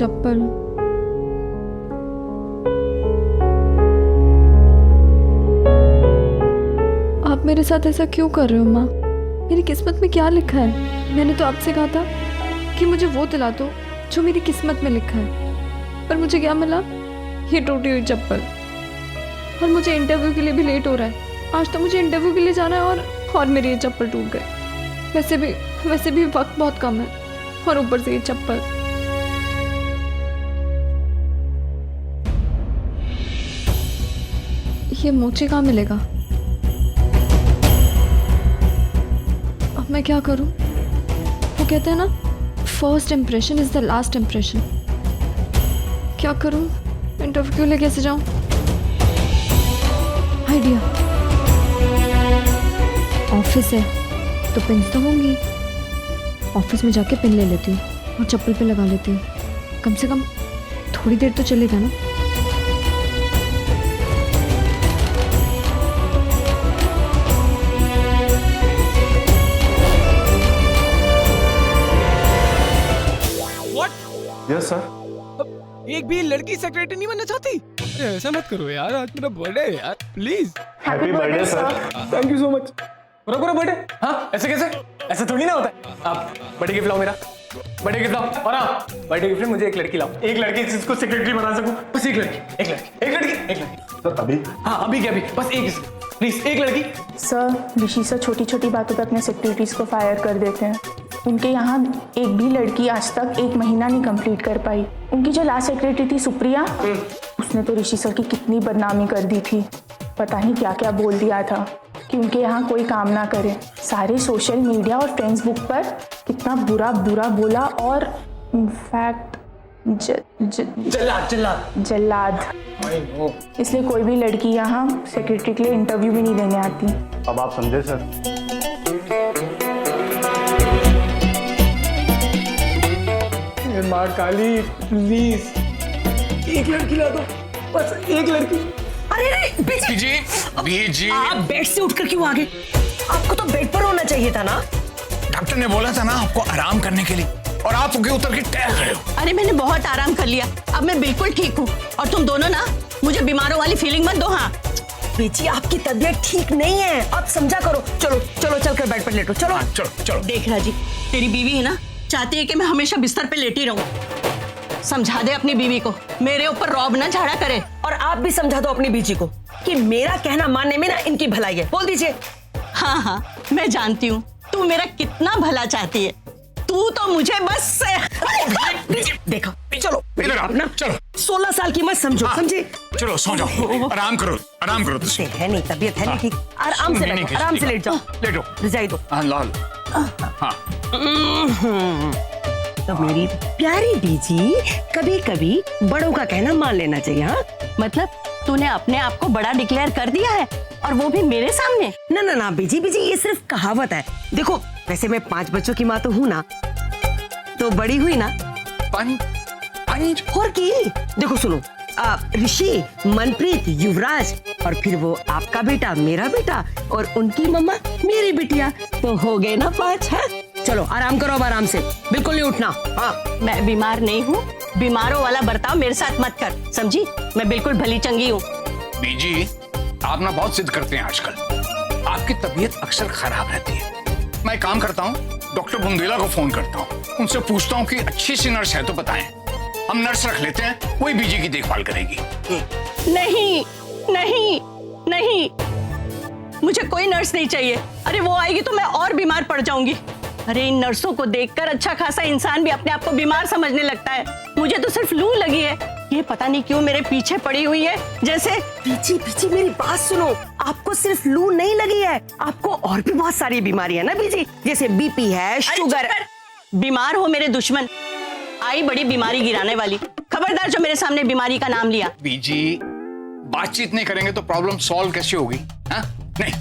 चप्पल। आप मेरे साथ ऐसा क्यों कर रहे हो माँ? मेरी किस्मत में क्या लिखा है? मैंने तो आपसे कहा था कि मुझे वो दिला दो जो मेरी किस्मत में लिखा है, पर मुझे क्या मिला? ये टूटी हुई चप्पल। और मुझे इंटरव्यू के लिए भी लेट हो रहा है। आज तो मुझे इंटरव्यू के लिए जाना है और मेरी ये चप्पल टूट गई। वैसे भी वक्त बहुत कम है और ऊपर से ये चप्पल। ये मोचे कहाँ मिलेगा? अब मैं क्या करूं? वो कहते हैं ना, first impression is the last impression. क्या करूं? इंटरव्यू के लिए कैसे जाऊं? आइडिया। ऑफिस है तो पिन तो होंगी। ऑफिस में जाके पिन ले लेती हूँ और चप्पल पे लगा लेती हूँ। कम से कम थोड़ी देर तो चलेगा ना। Yes sir. एक भी लड़की सेक्रेटरी नहीं बनना चाहती? अरे ऐसा मत करो यार, आज मेरा बर्थडे है यार, please. Happy birthday sir. Thank you so much. पूरा बर्थडे? हाँ, ऐसे कैसे? ऐसा थोड़ी ना होता है। आप बर्थडे गिफ्ट लाओ मेरा, बर्थडे गिफ्ट लाओ। और हाँ, बर्थडे गिफ्ट में मुझे एक लड़की लाओ, एक लड़की जिसको सेक्रेटरी बना सकूं। बस एक लड़की। सर अभी? हाँ अभी क्या, अभी बस एक, प्लीज एक लड़की। सर ऋषि सर छोटी छोटी बातों पे अपने सेक्रेटरीज को फायर कर देते हैं। उनके यहाँ एक भी लड़की आज तक 1 महीना नहीं कंप्लीट कर पाई। उनकी जो लास्ट सेक्रेटरी थी सुप्रिया, उसने तो ऋषि सर की कितनी बदनामी कर दी थी। पता नहीं क्या क्या बोल दिया था कि उनके यहाँ कोई काम ना करे। सारे सोशल मीडिया और फेसबुक पर कितना बुरा बोला और इनफैक्ट जल्लाद। इसलिए कोई भी लड़की यहाँ सेक्रेटरी के लिए इंटरव्यू भी नहीं देने आती। अब आप समझे सर। माँ काली प्लीज एक लड़की ला दो, बस एक लड़की। अरे बीजी आप बेड से उठकर क्यों आ गए? आपको तो बेड पर होना चाहिए था ना। डॉक्टर ने बोला था ना आपको आराम करने के लिए, और आप उगे उतर के टहल रहे हो। अरे मैंने बहुत आराम कर लिया, अब मैं बिल्कुल ठीक हूँ। और तुम दोनों ना मुझे बीमारों वाली फीलिंग मत दो। हाँ बेची, आपकी तबीयत ठीक नहीं है, आप समझा करो। चलो चलकर बेड पर लेटो। चलो चलो। देख राजी, तेरी बीवी है ना, चाहती है कि मैं हमेशा बिस्तर पे लेटी रहूं। समझा दे अपनी बीवी को मेरे ऊपर रौब ना झाड़ा करे। और आप भी समझा दो अपनी बीजी को कि मेरा कहना मानने में ना इनकी भलाई है। बोल दीजिए। हाँ मैं जानती हूँ तू मेरा कितना भला चाहती है। तू तो मुझे बस देखो, चलो इधर आओ ना, चलो। 16 साल की मत समझो, समझे? चलो सो जाओ, आराम करो तुम। है नहीं, तबीयत है नहीं ठीक। आराम से बैठो, आराम से लेट जाओ। लेटो, रजाई दो। हाँ लाल। हाँ तो मेरी प्यारी बीजी, कभी कभी बड़ों का कहना मान लेना चाहिए। हाँ मतलब तूने अपने आप को बड़ा डिक्लेयर कर दिया है, और वो भी मेरे सामने? ना बीजी ये सिर्फ कहावत है। देखो वैसे मैं 5 बच्चों की माँ तो हूँ ना, तो बड़ी हुई ना। पानी और की देखो सुनो, ऋषि, मनप्रीत, युवराज, और फिर वो आपका बेटा, मेरा बेटा, और उनकी मम्मा, मेरी बिटिया, तो हो गए ना 5। है चलो आराम करो, अब आराम से, बिल्कुल नहीं उठना। हाँ मैं बीमार नहीं हूँ, बीमारों वाला बर्ताव मेरे साथ मत कर, समझी? मैं बिल्कुल भली चंगी हूँ। बीजी आप ना बहुत जिद करते हैं आजकल, आपकी तबीयत अक्सर खराब रहती है। मैं काम करता हूँ, डॉक्टर बुंदेला को फोन करता हूँ, उनसे पूछता हूँ कि अच्छी सी नर्स है तो बताएं, हम नर्स रख लेते हैं, वही बीजी की देखभाल करेगी। नहीं, मुझे कोई नर्स नहीं चाहिए। अरे वो आएगी तो मैं और बीमार पड़ जाऊंगी। अरे इन नर्सों को देखकर अच्छा खासा इंसान भी अपने आप को बीमार समझने लगता है। मुझे तो सिर्फ लू लगी है, ये पता नहीं क्यों मेरे पीछे पड़ी हुई है जैसे। बीजी मेरी बात सुनो, आपको सिर्फ लू नहीं लगी है, आपको और भी बहुत सारी बीमारी है ना बीजी, जैसे बीपी है, शुगर। बीमार हो मेरे दुश्मन, आई बड़ी बीमारी गिराने वाली। खबरदार जो मेरे सामने बीमारी का नाम लिया। बीजी बातचीत नहीं करेंगे तो प्रॉब्लम सॉल्व कैसे होगी? हाँ? नहीं,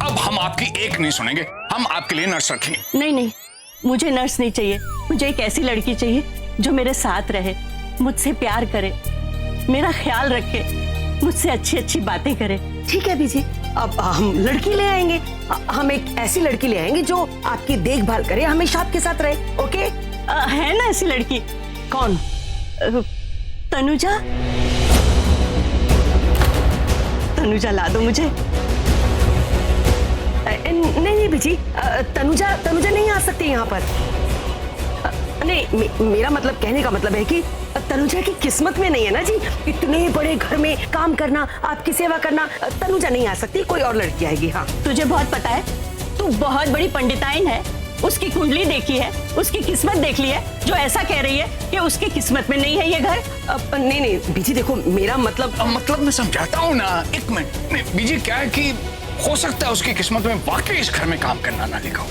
अब हम आपकी एक नहीं सुनेंगे, हम आपके लिए नर्स रखेंगे। नहीं, मुझे नर्स नहीं चाहिए, मुझे एक ऐसी लड़की चाहिए जो मेरे साथ रहे, मुझसे प्यार करे, मेरा ख्याल रखे, मुझसे अच्छी बातें करे। ठीक है बीजी, अब हम लड़की ले आएंगे, हम एक ऐसी लड़की ले आएंगे जो आपकी देखभाल करे, हमेशा आपके साथ रहे। ओके? है ना ऐसी लड़की? कौन? तनुजा, तनुजा ला दो मुझे। नहीं बीजी, तनुजा नहीं आ सकती यहाँ पर। नहीं, मेरा मतलब, कहने का मतलब है कि तनुजा की किस्मत में नहीं है ना जी, इतने बड़े घर में काम करना, आपकी सेवा करना। तनुजा नहीं आ सकती, कोई और लड़की आएगी। हाँ, तुझे बहुत पता है, तू बहुत बड़ी पंडिताइन है। उसकी कुंडली देखी है, उसकी किस्मत देख ली है, जो ऐसा कह रही है कि उसकी किस्मत में नहीं है ये घर। नहीं बीजी देखो, मेरा मतलब मैं समझाता हूँ ना, एक मिनट। नहीं बीजी, क्या है कि हो सकता है उसकी किस्मत में वाकई इस घर में काम करना ना लिखा हो।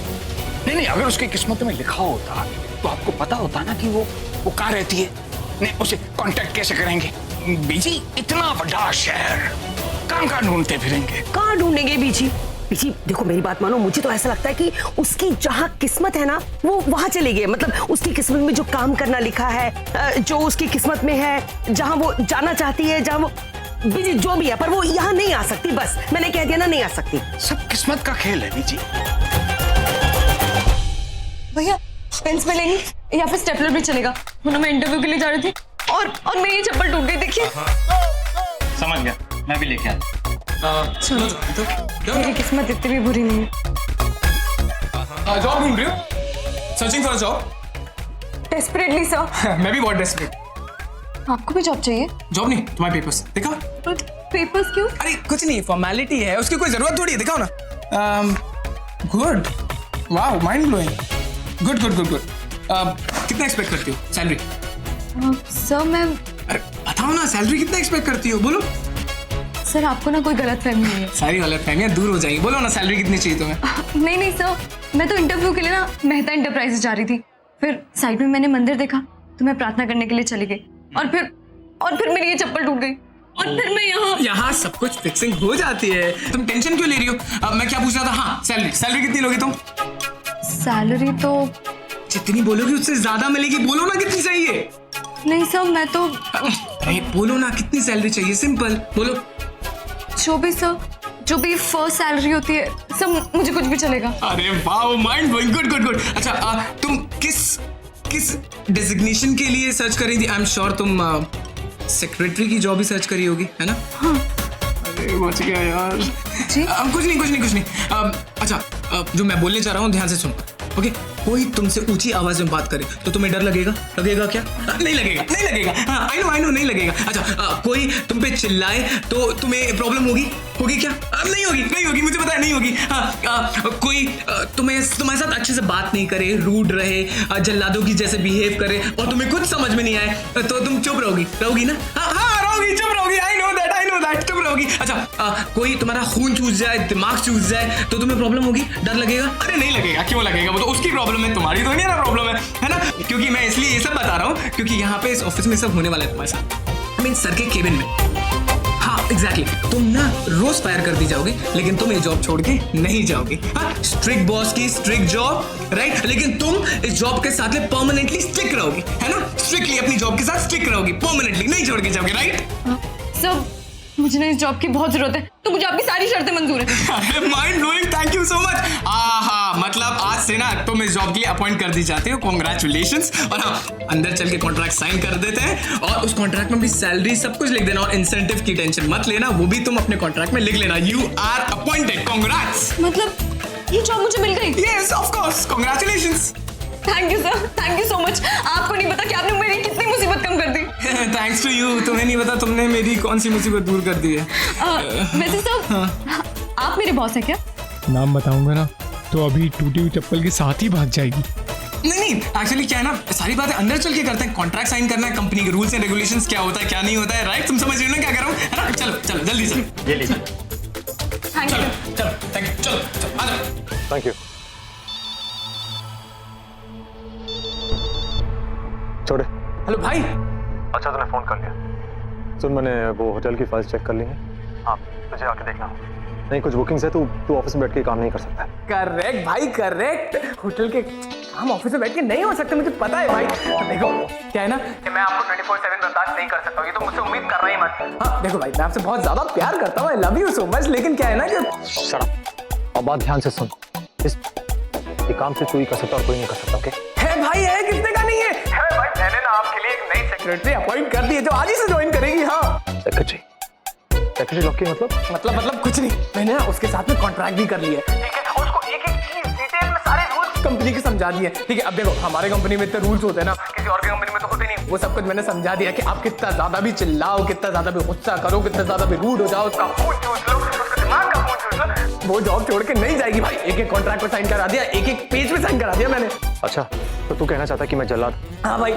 नहीं, अगर उसकी किस्मत में लिखा होता तो आपको पता होता ना कि वो कहाँ रहती है। नहीं, उसे कांटेक्ट कैसे करेंगे बीजी? इतना बड़ा शहर, कहाँ ढूंढते फिरेंगे? कहाँ ढूंढेंगे बीजी? बीजी देखो, मेरी बात मानो, मुझे तो ऐसा लगता है कि उसकी जहाँ किस्मत है ना, वो वहां चली गई। मतलब उसकी किस्मत में जो काम करना लिखा है, जो उसकी किस्मत में है, जहाँ वो जाना चाहती है, जहाँ वो बीजी जो भी है, पर वो यहाँ नहीं आ सकती। बस मैंने कह दिया ना, नहीं आ सकती। सब किस्मत का खेल है बीजी। भैया पेंस में लेंगी या फिर स्टेपलर भी चलेगा? मैं इंटरव्यू के लिए जा रही थी और मेरी चप्पल टूट गई, देखिए। समझ गया, मैं भी लेके आया। चलो, मेरी किस्मत इतनी भी बुरी नहीं है। जॉब ढूंढ रही हो? Searching for a job? Desperately sir. मैं भी बहुत डेस्परेट। आपको भी जॉब चाहिए? जॉब नहीं, तुम्हारे पेपर्स देखा? पेपर्स क्यों? अरे कुछ नहीं, फॉर्मेलिटी है, उसकी कोई जरूरत थोड़ी है। दिखाओ ना। Good, wow, mind blowing. Good. कितना एक्सपेक्ट करती हो सैलरी? सर मैं, अरे बताओ ना, सैलरी कितना एक्सपेक्ट करती हो? बोलो। सर आपको ना कोई गलत फहमी है। सारी गलतफहमियां दूर हो जाएंगी। बोलो ना, सैलरी कितनी चाहिए तुम्हें? नहीं सर, मैं तो इंटरव्यू के लिए ना मेहता एंटरप्राइजेस जा रही थी। फिर साइड में मैंने मंदिर देखा तो मैं प्रार्थना करने के लिए चली गई और फिर मेरी ये चप्पल टूट गई और फिर मैं यहाँ सब कुछ फिक्सिंग हो जाती है। तुम टेंशन क्यों ले रही हो? मैं क्या पूछ रहा था? हाँ, सैलरी कितनी लोगी तुम? सैलरी तो जितनी बोलोगी उससे ज्यादा मिलेगी। बोलो ना कितनी चाहिए। नहीं सर, मैं तो अरे बोलो ना, कितनी सैलरी चाहिए? सिंपल बोलो। जो भी फर्स्ट सैलरी होती है सब, मुझे कुछ भी चलेगा। अरे वाह, माइंड ब्लोइंग। गुड। अच्छा, तुम किस डेजिग्नेशन के लिए सर्च कर रही थी? आई एम श्योर तुम सेक्रेटरी की जॉब ही सर्च करी होगी, है ना? हाँ। अरे बच गया यार जी? कुछ नहीं। अच्छा, जो मैं बोलने जा रहा हूँ ध्यान से सुनो। ओके, कोई तुमसे ऊंची आवाज में बात करे तो तुम्हें डर लगेगा क्या? नहीं लगेगा। हाँ, आई नो नहीं लगेगा। अच्छा, कोई तुम पे चिल्लाए तो तुम्हें प्रॉब्लम होगी क्या? नहीं होगी, मुझे पता है नहीं होगी। हाँ, कोई तुम्हारे साथ अच्छे से बात नहीं करे, रूड रहे, जल्लादों की जैसे बिहेव करे और तुम्हें कुछ समझ में नहीं आए तो तुम चुप रहोगी ना? हाँ, चुप रहोगी। आई नो दैट, चुप रहोगी। अच्छा, कोई तुम्हारा खून चूस जाए, दिमाग चूस जाए तो तुम्हें प्रॉब्लम होगी, डर लगेगा? अरे नहीं लगेगा, क्यों लगेगा? वो तो उसकी प्रॉब्लम है, तुम्हारी तो नहीं है ना प्रॉब्लम, है ना? क्योंकि मैं इसलिए ये सब बता रहा हूँ क्योंकि यहाँ पे इस ऑफिस में सब होने वाला है तुम्हारे साथ। आई मीन सर के केबिन में। हाँ एग्जैक्टली, तुम ना रोज फायर कर दी जाओगे लेकिन तुम ये जॉब छोड़ के नहीं जाओगे। हाँ, स्ट्रिक्ट बॉस की स्ट्रिक्ट जॉब, राइट? लेकिन तुम इस जॉब के साथ में परमानेंटली स्टिक रहोगी, है ना? स्ट्रिक्टली अपनी जॉब के साथ स्टिक रहोगी, परमानेंटली नहीं छोड़ के जाओगे, राइट? सर मुझे ना इस जॉब की बहुत जरूरत है, तो मुझे आपकी सारी शर्तें मंजूर है। अरे mind blowing, thank you so much. मतलब आज से ना तुम इस जॉब के लिए अपॉइंट कर दी जाते हो, कांग्रेचुलेशंस। और हाँ, अंदर चल के कॉन्ट्रैक्ट साइन कर देते हैं और उस कॉन्ट्रैक्ट में भी सैलरी सब कुछ लिख देना और इंसेंटिव की टेंशन मत लेना, वो भी तुम अपने कॉन्ट्रैक्ट में लिख लेना। You are appointed, congrats. मतलब ये जॉब मुझे मिल गई? Yes of course, congratulations. Thank you sir, thank you so much. आपको नहीं पता कि आपने मेरी कितनी मुसीबत कम कर दी। Thanks to you. तुम्हें नहीं पता तुमने मेरी कौन सी मुसीबत दूर कर दी है। वैसे सर, आप मेरे बॉस हैं क्या? नाम बताऊंगा ना तो अभी टूटी हुई चप्पल के साथ ही भाग जाएगी। नहीं, एक्चुअली क्या है ना, सारी बातें अंदर चल के करते हैं। कॉन्ट्रैक्ट साइन करना है, कंपनी के रूल्स एंड रेगुलेशंस क्या होता है क्या नहीं होता है, राइट? तुम समझ रहे हो ना क्या कर रहा हूँ, है ना? चलो जल्दी से ये लीजिए। Thank you. चलो थैंक यू। चलो आ जाओ। Thank you. छोड़े। हेलो भाई। अच्छा तूने फोन कर लिया। सुन, मैंने वो होटल की फाइल्स चेक कर ली हैं। हाँ, तुझे आके देखना हो। नहीं, कुछ बुकिंग्स है, तू ऑफिस में बैठ के काम नहीं कर सकता। करेक्ट भाई, करेक्ट। होटल के काम ऑफिस में बैठ के नहीं हो सकते, मुझे पता है भाई। देखो क्या है ना कि मैं आपको 24/7 बर्दाश्त नहीं कर सकता हूँ, ये तो मुझसे उम्मीद करना ही मत। हाँ देखो भाई, मैं आपसे बहुत ज्यादा प्यार करता हूँ, I love you so much. लेकिन क्या है ना कि शट अप। अब बात ध्यान से सुन, इस काम से तू ही कर सकता और कोई नहीं कर सकता, ओके? है भाई, है, किसने का नहीं है भाई। मैंने ना आपके लिए एक नई सेक्रेटरी अपॉइंट कर दी है जो आज ही से ज्वाइन करेगी। हाँ सेक्रेटरी लॉक की मतलब कुछ नहीं, मैंने ना उसके साथ में कॉन्ट्रैक्ट भी कर लिया है, ठीक है, और उसको एक एक चीज डिटेल में सारे रूल्स कंपनी के समझा दिए, ठीक है। अब देखो हमारे कंपनी में इतने रूल्स होते हैं ना, किसी और की कंपनी में तो होते नहीं। वो सब कुछ मैंने समझा दिया कि आप कितना ज्यादा भी चिल्लाओ, कितना ज्यादा भी गुस्सा करो, कितना ज्यादा भी रूड हो जाओ, उसका फोन चूस लो, उसका दिमाग का फोन चूस लो, वो जॉब छोड़ के नहीं जाएगी भाई। एक एक कॉन्ट्रैक्ट पे साइन करा दिया, एक एक पेज पे साइन करा दिया मैंने। अच्छा तो तू कहना चाहता कि मैं जल्लाद? हाँ भाई।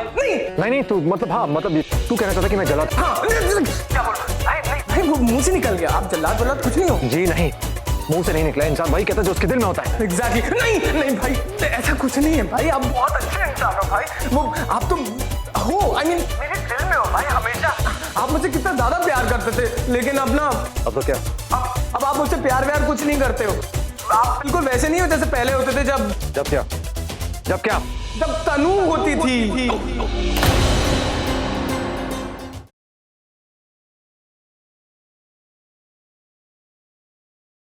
नहीं तू मतलब हाँ मतलब तू कहना चाहता कि मैं जल्लाद? हाँ क्या बोल भाई, वो मुंह से निकल गया। आप जल्लाद वल्लाद कुछ नहीं हो जी नहीं, मुंह से नहीं निकला। इंसान भाई कहता है जो उसके दिल में होता है। एग्जैक्टली। नहीं भाई ऐसा कुछ नहीं है भाई, आप बहुत अच्छे इंसान हो भाई। वो आप तो हो मेरे दिल में हो भाई हमेशा। आप मुझे कितना ज्यादा प्यार करते थे, लेकिन अब ना अब तो क्या? अब आप मुझसे प्यार कुछ नहीं करते हो। आप बिल्कुल वैसे नहीं हो जैसे पहले होते थे। जब क्या? जब तनु होती थी।